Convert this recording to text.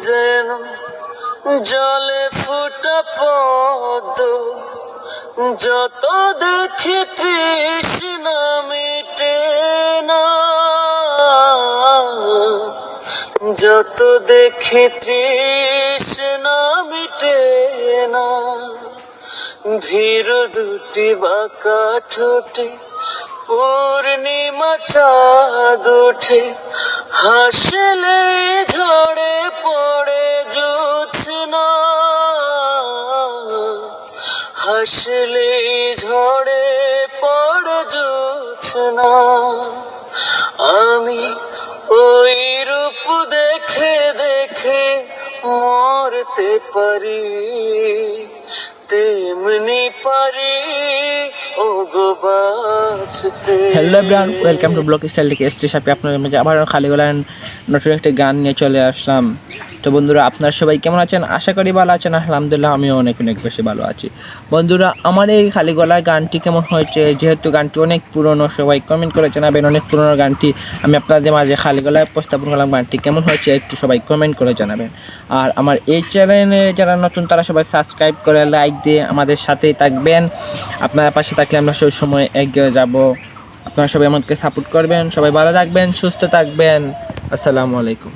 যেন জলে ফুটা পদ্ম, যত দেখি তৃষ্ণা মিটে না, যত দেখি তৃষ্ণা মিটে না। ধীর দুটি বাঁকা ঠোঁটে পূর্ণিমা চাঁদ ওঠে, হাসলে ঝরে পড়ে জোছনা, হাসলে ঝরে পড়ে জোছনা। আমি ওই রূপ দেখে দেখে মরতে পারি, তেমনি পারি ও গো বাঁচতে। Hello everyone, welcome to blog style থেকে এসছি সাপে আপনাদের মাঝে আবার খালি গলায় নতুন একটা গান নিয়ে চলে আসলাম। তো বন্ধুরা, আপনারা সবাই কেমন আছেন? আশা করি ভালো আছেন। আলহামদুলিল্লাহ আমিও অনেক বেশি ভালো আছি। বন্ধুরা, আমার এই খালি গলায় গানটি কেমন হয়েছে, যেহেতু গানটি অনেক পুরনো, সবাই কমেন্ট করে জানাবেন। অনেক পুরনো গানটি আমি আপনাদের মাঝে খালি গলায় উপস্থাপন করলাম। গানটি কেমন হয়েছে একটু সবাই কমেন্ট করে জানাবেন। আর আমার এই চ্যানেলে যারা নতুন তারা সবাই সাবস্ক্রাইব করে লাইক দিয়ে আমাদের সাথেই থাকবেন। আপনারা পাশে থাকলে আমরা সেই সময় এগিয়ে যাব। আপনারা সবাই আমাদেরকে সাপোর্ট করবেন। সবাই ভালো থাকবেন, সুস্থ থাকবেন। আসসালামু আলাইকুম।